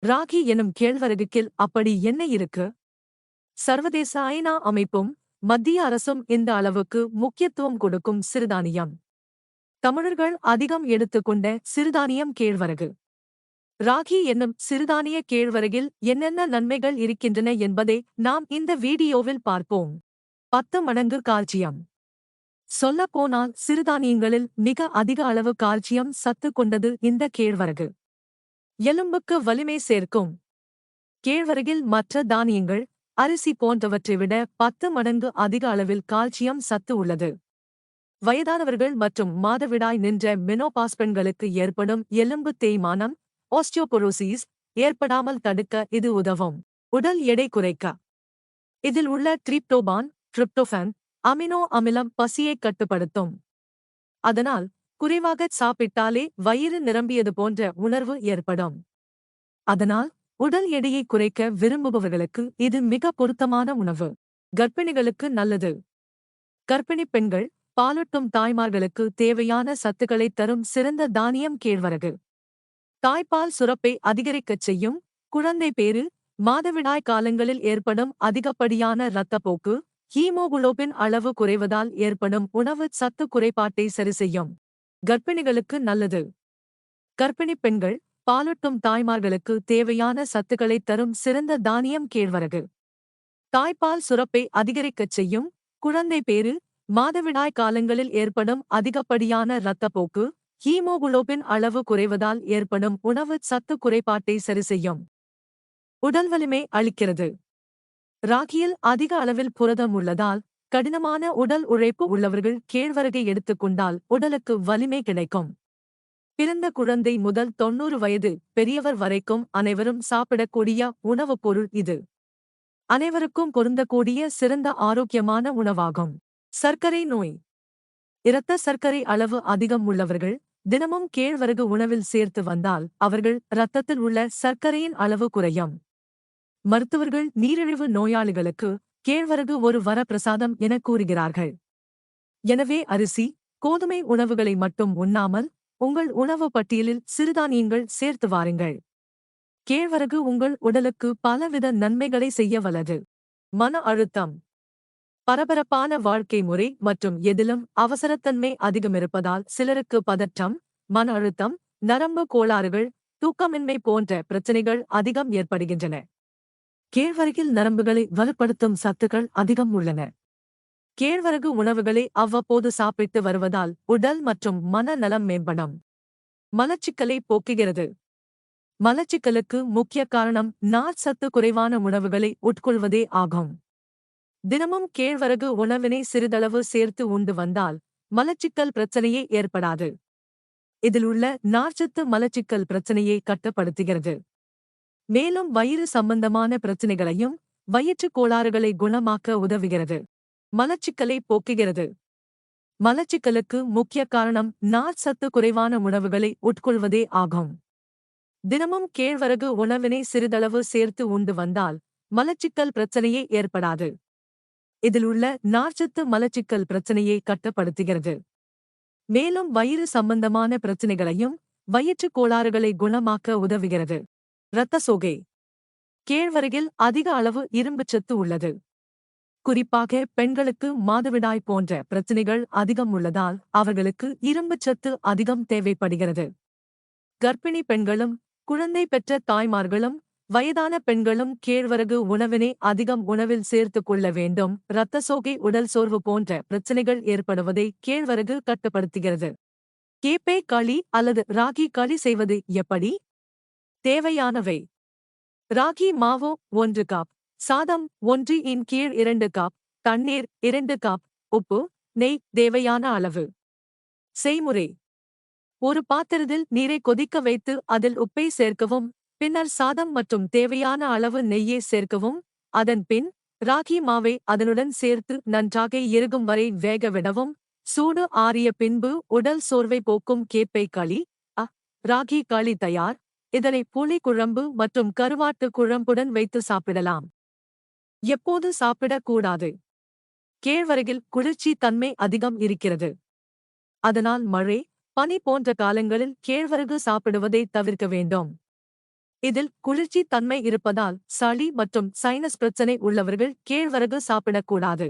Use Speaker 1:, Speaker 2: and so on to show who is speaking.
Speaker 1: ராகி எனும் கேழ்வரகுக்கில் அப்படி என்ன இருக்கு? சர்வதேச ஐநா அமைப்பும் மத்திய அரசும் இந்த அளவுக்கு முக்கியத்துவம் கொடுக்கும் சிறுதானியம். தமிழர்கள் அதிகம் எடுத்துக்கொண்ட சிறுதானியம் கேழ்வரகு. ராகி என்னும் சிறுதானிய கேழ்வரகில் என்னென்ன நன்மைகள் இருக்கின்றன என்பதை நாம் இந்த வீடியோவில் பார்ப்போம். 10 மடங்கு கால்சியம். சொல்லப்போனால் சிறுதானியங்களில் மிக அதிக அளவு கால்சியம் சத்து கொண்டது இந்த கேழ்வரகு. எலும்புக்கு வலிமை சேர்க்கும். கேழ்வரகில் மற்ற தானியங்கள், அரிசி போன்றவற்றை விட 10 மடங்கு அதிக அளவில் கால்சியம் சத்து உள்ளது. வயதானவர்கள் மற்றும் மாதவிடாய் நின்ற மெனோபாஸ் பெண்களுக்கு ஏற்படும் எலும்பு தேய்மானம், ஆஸ்டியோபோரோசிஸ் ஏற்படாமல் தடுக்க இது உதவும். உடல் எடை குறைக்க இதில் உள்ள டிரிப்டோபான், அமினோ அமிலம் பசியைக் கட்டுப்படுத்தும். அதனால் குறைவாகச் சாப்பிட்டாலே வயிறு நிரம்பியது போன்ற உணர்வு ஏற்படும். அதனால் உடல் எடையை குறைக்க விரும்புபவர்களுக்கு இது மிக பொருத்தமான உணவு. கர்ப்பிணிகளுக்கு நல்லது. கர்ப்பிணிப் பெண்கள், பாலூட்டும் தாய்மார்களுக்கு தேவையான சத்துக்களைத் தரும் சிறந்த தானியம் கேழ்வரகு. தாய்ப்பால் சுரப்பை அதிகரிக்கச் செய்யும். குழந்தை பேறு, மாதவிடாய் காலங்களில் ஏற்படும் அதிகப்படியான இரத்தப்போக்கு, ஹீமோகுளோபின் அளவு குறைவதால் ஏற்படும் உணவு சத்து குறைபாட்டை சரிசெய்யும். கர்ப்பிணிகளுக்கு நல்லது. கர்ப்பிணிப் பெண்கள், பாலூட்டும் தாய்மார்களுக்கு தேவையான சத்துக்களைத் தரும் சிறந்த தானியம் கேழ்வரகு. தாய்ப்பால் சுரப்பை அதிகரிக்கச் செய்யும். குழந்தை பேறு, மாதவிடாய் காலங்களில் ஏற்படும் அதிகப்படியான இரத்தப்போக்கு, ஹீமோகுளோபின் அளவு குறைவதால் ஏற்படும் உணவு சத்து குறைபாட்டை சரிசெய்யும். உடல் வலிமை அளிக்கிறது. ராகியில் அதிக அளவில் புரதம் உள்ளதால் கடினமான உடல் உழைப்பு உள்ளவர்கள் கேழ்வரகை எடுத்துக்கொண்டால் உடலுக்கு வலிமை கிடைக்கும். பிறந்த குழந்தை முதல் 90 வயது பெரியவர் வரைக்கும் அனைவரும் சாப்பிடக்கூடிய உணவுப் பொருள் இது. அனைவருக்கும் பொருந்தக்கூடிய சிறந்த ஆரோக்கியமான உணவாகும். சர்க்கரை நோய். இரத்த சர்க்கரை அளவு அதிகம் உள்ளவர்கள் தினமும் கேழ்வரகு உணவில் சேர்த்து வந்தால் அவர்கள் இரத்தத்தில் உள்ள சர்க்கரையின் அளவு குறையும். மருத்துவர்கள் நீரிழிவு நோயாளிகளுக்கு கேழ்வரகு ஒரு வரப்பிரசாதம் என கூறுகிறார்கள். எனவே அரிசி, கோதுமை உணவுகளை மட்டும் உண்ணாமல் உங்கள் உணவு பட்டியலில் சிறுதானியங்கள் சேர்த்து வாருங்கள். கேழ்வரகு உங்கள் உடலுக்கு பலவித நன்மைகளை செய்ய வல்லது. மன அழுத்தம். பரபரப்பான வாழ்க்கை முறை மற்றும் எதிலும் அவசரத்தன்மை அதிகமிருப்பதால் சிலருக்கு பதற்றம், மன அழுத்தம், நரம்பு கோளாறுகள், தூக்கமின்மை போன்ற பிரச்சனைகள் அதிகம் ஏற்படுகின்றன. கேழ்வரகில் நரம்புகளை வலுப்படுத்தும் சத்துக்கள் அதிகம் உள்ளன. கேழ்வரகு உணவுகளை அவ்வப்போது சாப்பிட்டு வருவதால் உடல் மற்றும் மன நலம் மேம்படும். மலச்சிக்கலை போக்குகிறது. மலச்சிக்கலுக்கு முக்கிய காரணம் நார்ச்சத்து குறைவான உணவுகளை உட்கொள்வதே ஆகும். தினமும் கேழ்வரகு உணவினை சிறிதளவு சேர்த்து உண்டு வந்தால் மலச்சிக்கல் பிரச்சனையே ஏற்படாது. இதில் உள்ள நார்ச்சத்து மலச்சிக்கல் பிரச்சனையை கட்டுப்படுத்துகிறது. மேலும் வயிறு சம்பந்தமான பிரச்சனைகளையும் வயிற்றுக் கோளாறுகளை குணமாக்க உதவுகிறது. மலச்சிக்கலை போக்குகிறது. மலச்சிக்கலுக்கு முக்கிய காரணம் நார்ச்சத்து குறைவான உணவுகளை உட்கொள்வதே ஆகும். தினமும் கேழ்வரகு உணவினை சிறிதளவு சேர்த்து உண்டு வந்தால் மலச்சிக்கல் பிரச்சனையே ஏற்படாது. இதில் உள்ள நார்ச்சத்து மலச்சிக்கல் பிரச்சனையை கட்டுப்படுத்துகிறது. மேலும் வயிறு சம்பந்தமான பிரச்சனைகளையும் வயிற்றுக் கோளாறுகளை குணமாக்க உதவுகிறது. இரத்த சோகை. கேழ்வரகில் அதிக அளவு இரும்புச்சத்து உள்ளது. குறிப்பாக பெண்களுக்கு மாதவிடாய் போன்ற பிரச்சனைகள் அதிகம் உள்ளதால் அவர்களுக்கு இரும்புச்சத்து அதிகம் தேவைப்படுகிறது. கர்ப்பிணி பெண்களும், குழந்தை பெற்ற தாய்மார்களும், வயதான பெண்களும் கேழ்வரகு உணவினை அதிகம் உணவில் சேர்த்துக் கொள்ள வேண்டும். இரத்த சோகை, உடல் சோர்வு போன்ற பிரச்சனைகள் ஏற்படுவதை கேழ்வரகு கட்டுப்படுத்துகிறது. கேப்பை களி அல்லது ராகி களி செய்வது எப்படி? தேவையானவை: ராகி மாவு 1 கப், சாதம் 1/2 கப், தண்ணீர் 2 கப், உப்பு, நெய் தேவையான அளவு. செய்முறை: ஒரு பாத்திரத்தில் நீரை கொதிக்க வைத்து அதில் உப்பை சேர்க்கவும். பின்னர் சாதம் மற்றும் தேவையான அளவு நெய்யை சேர்க்கவும். அதன் பின் ராகி மாவை அதனுடன் சேர்த்து நன்றாக இறுகும் வரை வேக விடவும். சூடு ஆறிய பின்பு உடல் சோர்வை போக்கும் கேப்பை களி, ராகி களி தயார். இதனை புளி குழம்பு மற்றும் கருவாட்டு குழம்புடன் வைத்து சாப்பிடலாம். எப்போது சாப்பிடக்கூடாது? கேழ்வரகில் குளிர்ச்சி தன்மை அதிகம் இருக்கிறது. அதனால் மழை, பனி போன்ற காலங்களில் கேழ்வரகு சாப்பிடுவதை தவிர்க்க வேண்டும். இதில் குளிர்ச்சி தன்மை இருப்பதால் சளி மற்றும் சைனஸ் பிரச்சனை உள்ளவர்கள் கேழ்வரகு சாப்பிடக்கூடாது.